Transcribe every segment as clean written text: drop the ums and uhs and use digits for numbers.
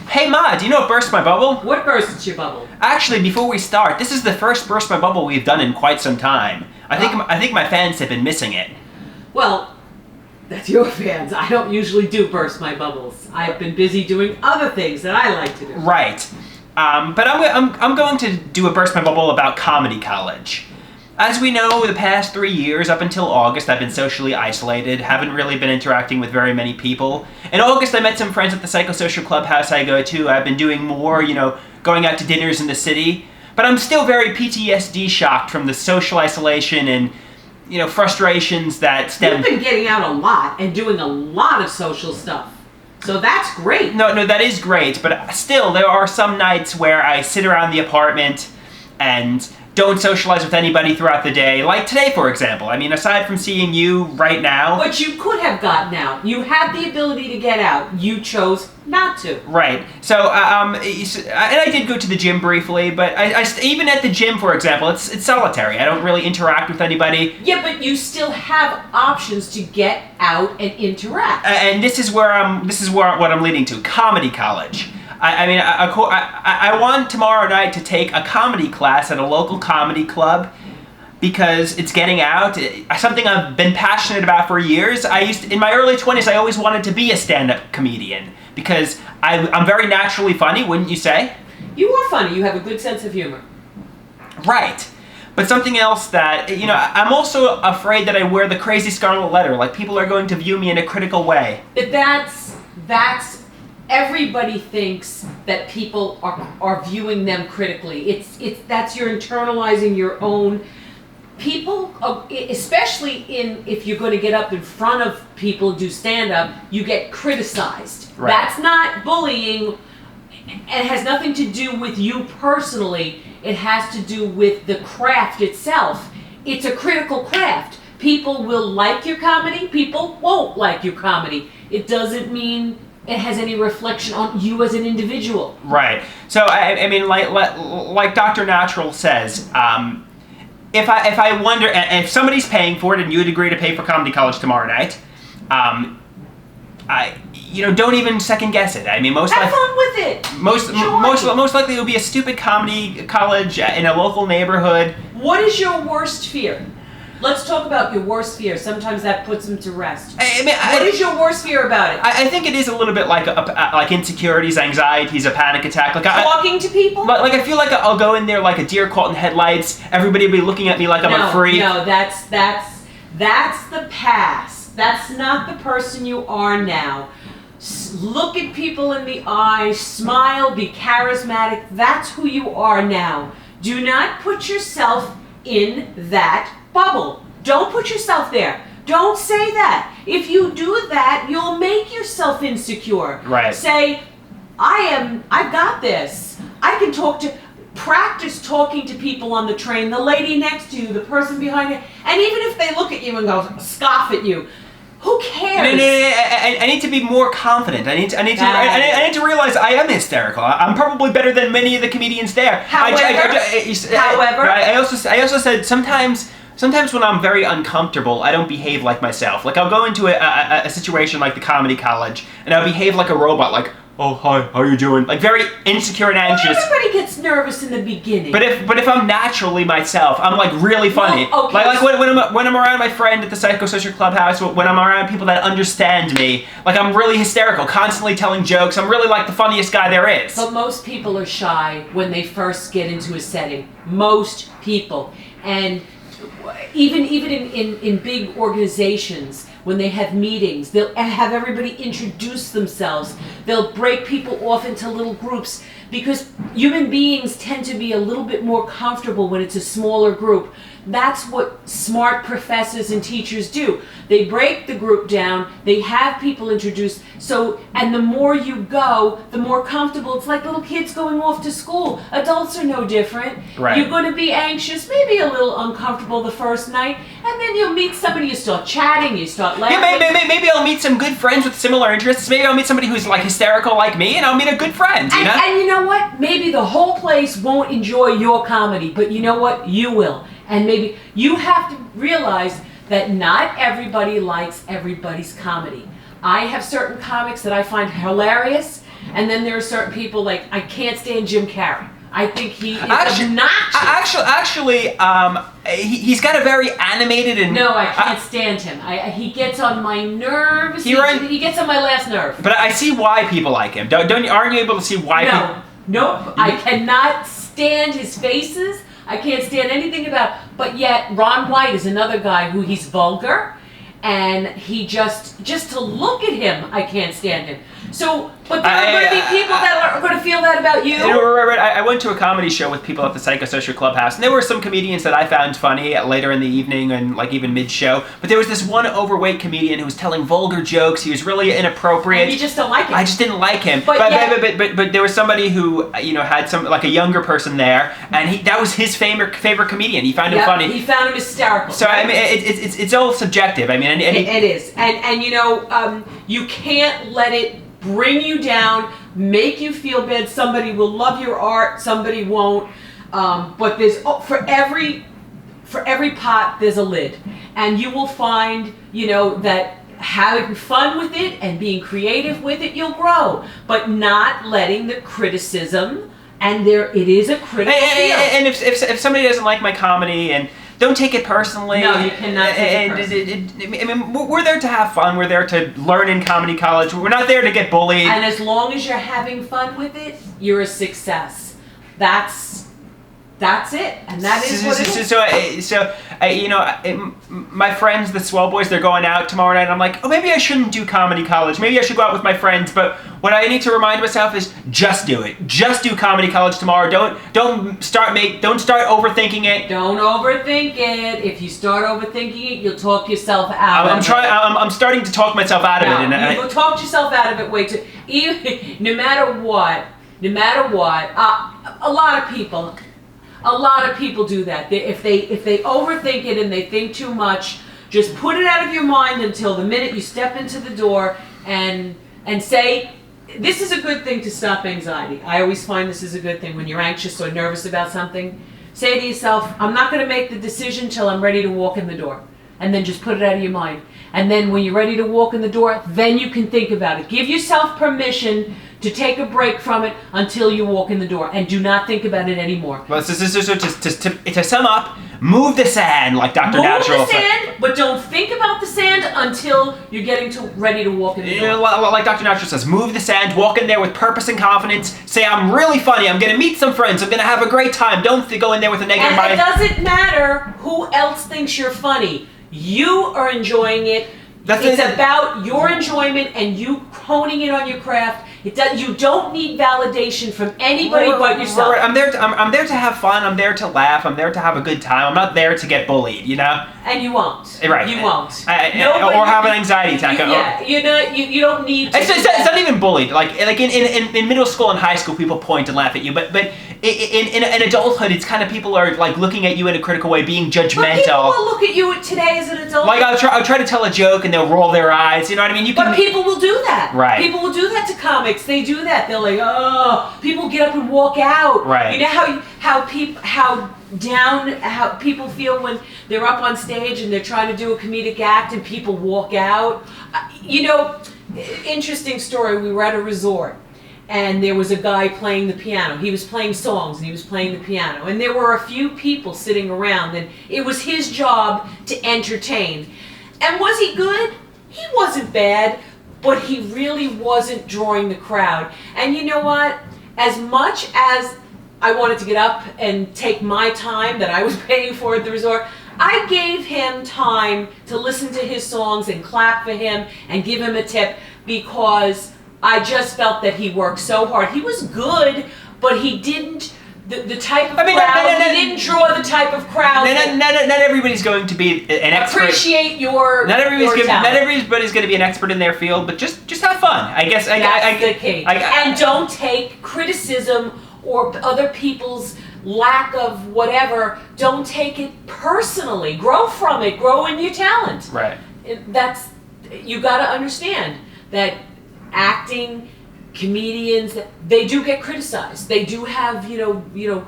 Hey Ma, do you know what burst my bubble? What bursts your bubble? Actually, before we start, this is the first burst my bubble we've done in quite some time. I think my fans have been missing it. Well, that's your fans. I don't usually do burst my bubbles. I've been busy doing other things that I like to do. Right. But I'm going to do a burst my bubble about comedy college. As we know, the past 3 years, up until August, I've been socially isolated, haven't really been interacting with very many people. In August, I met some friends at the psychosocial clubhouse I go to. I've been doing more, going out to dinners in the city. But I'm still very PTSD shocked from the social isolation and, frustrations that stem... You've been getting out a lot and doing a lot of social stuff. So that's great. No, that is great, but still, there are some nights where I sit around the apartment and don't socialize with anybody throughout the day, like today, for example. I mean, aside from seeing you right now... But you could have gotten out. You had the ability to get out. You chose not to. Right. So, and I did go to the gym briefly, but I even at the gym, for example, it's solitary. I don't really interact with anybody. Yeah, but you still have options to get out and interact. And this is what I'm leading to. Comedy college. I want tomorrow night to take a comedy class at a local comedy club because it's getting out. Something I've been passionate about for years. In my early 20s, I always wanted to be a stand-up comedian because I'm very naturally funny, wouldn't you say? You are funny. You have a good sense of humor. Right. But something else that, I'm also afraid that I wear the crazy scarlet letter, like people are going to view me in a critical way. But that's everybody thinks that people are viewing them critically. That's you're internalizing your own. People, especially if you're going to get up in front of people and do stand-up, you get criticized. Right. That's not bullying. It has nothing to do with you personally. It has to do with the craft itself. It's a critical craft. People will like your comedy. People won't like your comedy. It doesn't mean it has any reflection on you as an individual. Right. So I mean, like Dr. Natural says, if I wonder, if somebody's paying for it and you would agree to pay for comedy college tomorrow night, don't even second guess it. I mean, have fun with it. Most likely it will be a stupid comedy college in a local neighborhood. What is your worst fear? Let's talk about your worst fear. Sometimes that puts them to rest. What is your worst fear about it? I think it is a little bit like insecurities, anxieties, a panic attack. Talking to people? Like I feel like I'll go in there like a deer caught in headlights. Everybody will be looking at me like I'm a freak. No, that's the past. That's not the person you are now. Look at people in the eye, smile, be charismatic. That's who you are now. Do not put yourself in that bubble. Don't put yourself there. Don't say that. If you do that, you'll make yourself insecure. Right. Say, I've got this. I can practice talking to people on the train, the lady next to you, the person behind you, and even if they look at you and go, scoff at you, who cares? No, I need to be more confident. I need to realize I am hysterical. I'm probably better than many of the comedians there. However, I also said sometimes when I'm very uncomfortable, I don't behave like myself. Like I'll go into a situation like the comedy college, and I'll behave like a robot, like, oh hi, how you doing? Like very insecure and anxious. Everybody gets nervous in the beginning. But if I'm naturally myself, I'm like really funny. Well, okay. Like when I'm around my friend at the psychosocial clubhouse, when I'm around people that understand me, like I'm really hysterical, constantly telling jokes. I'm really like the funniest guy there is. But most people are shy when they first get into a setting. Most people. And even in big organizations, when they have meetings, they'll have everybody introduce themselves. They'll break people off into little groups because human beings tend to be a little bit more comfortable when it's a smaller group. That's what smart professors and teachers do. They break the group down, they have people introduced, and the more you go, the more comfortable. It's like little kids going off to school. Adults are no different. Right. You're going to be anxious, maybe a little uncomfortable the first night, and then you'll meet somebody, you start chatting, you start laughing. Yeah, maybe I'll meet some good friends with similar interests. Maybe I'll meet somebody who's like hysterical like me, and I'll meet a good friend, you know? And you know what? Maybe the whole place won't enjoy your comedy, but you know what? You will. And maybe you have to realize that not everybody likes everybody's comedy. I have certain comics that I find hilarious. And then there are certain people like I can't stand Jim Carrey. I think he is obnoxious. He's got a very animated and... No, I can't stand him. He gets on my nerves. He gets on my last nerve. But I see why people like him. Aren't you able to see why people... Nope. I cannot stand his faces. I can't stand anything about... But yet, Ron White is another guy who he's vulgar. And he just to look at him, I can't stand him. So, but there are going to be people that are going to feel that about you. Right. I went to a comedy show with people at the Psychosocial Clubhouse, and there were some comedians that I found funny later in the evening and like even mid-show. But there was this one overweight comedian who was telling vulgar jokes. He was really inappropriate. And you just don't like him. I just didn't like him. But there was somebody who had some like a younger person there, and that was his favorite comedian. He found him funny. He found him hysterical. So right? I mean, it's all subjective. I mean, it is, and you can't let it bring you down, make you feel bad. Somebody will love your art, somebody won't. But there's for every pot there's a lid, and you will find that having fun with it and being creative with it, you'll grow. But not letting the criticism, and it is a critical field. And if somebody doesn't like my comedy and don't take it personally. No, you cannot take it personally. I mean, we're there to have fun. We're there to learn in comedy college. We're not there to get bullied. And as long as you're having fun with it, you're a success. That's it, and that is what it is. So my friends, the Swell Boys, they're going out tomorrow night. And I'm like, maybe I shouldn't do comedy college. Maybe I should go out with my friends. But what I need to remind myself is just do it. Just do comedy college tomorrow. Don't start overthinking it. Don't overthink it. If you start overthinking it, you'll talk yourself out. I'm starting to talk myself out of it. And you've talked yourself out of it way too. No matter what, a lot of people do that. If they overthink it and they think too much, just put it out of your mind until the minute you step into the door and say, this is a good thing to stop anxiety. I always find this is a good thing when you're anxious or nervous about something. Say to yourself, I'm not going to make the decision till I'm ready to walk in the door. And then just put it out of your mind. And then when you're ready to walk in the door, then you can think about it. Give yourself permission to take a break from it until you walk in the door, and do not think about it anymore. Well, so to sum up, move the sand, like Dr. Natural. Move the sand, but don't think about the sand until you're ready to walk in the door. Like Dr. Natural says, move the sand, walk in there with purpose and confidence, say, I'm really funny, I'm going to meet some friends, I'm going to have a great time. Don't go in there with a negative mind. And it doesn't matter who else thinks you're funny. You are enjoying it. It's about your enjoyment and you honing in on your craft. You don't need validation from anybody but yourself. I'm there to have fun. I'm there to laugh. I'm there to have a good time. I'm not there to get bullied, And you won't. Right. You won't. Or have an anxiety attack. You don't need to. It's not even bullied. Like in middle school and high school, people point and laugh at you. But in adulthood, it's kind of people are like looking at you in a critical way, being judgmental. But people will look at you today as an adult. Like I'll try to tell a joke and they'll roll their eyes. You know what I mean? But people will do that. Right. People will do that to comics. They do that. They're like, oh, people get up and walk out. Right. You know how people feel when they're up on stage and they're trying to do a comedic act and people walk out. Interesting story. We were at a resort and there was a guy playing the piano. He was playing songs and he was playing the piano. And there were a few people sitting around and it was his job to entertain. And was he good? He wasn't bad, but he really wasn't drawing the crowd. And you know what? As much as I wanted to get up and take my time that I was paying for at the resort, I gave him time to listen to his songs and clap for him and give him a tip because I just felt that he worked so hard. He was good, but he didn't. The type of crowd, he didn't draw the type of crowd. Not everybody's going to be an expert. Appreciate your Not everybody's talent. going to be an expert in their field, but just have fun. I guess. That's the key. And don't take criticism or other people's lack of whatever. Don't take it personally. Grow from it. Grow in your talent. Right. You got to understand that acting. Comedians, they do get criticized. They do have,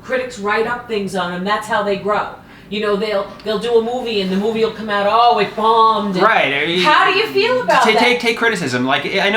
critics write up things on them. That's how they grow. They'll do a movie and the movie will come out, oh, it bombed. Right. How do you feel about that? Take criticism. Like I know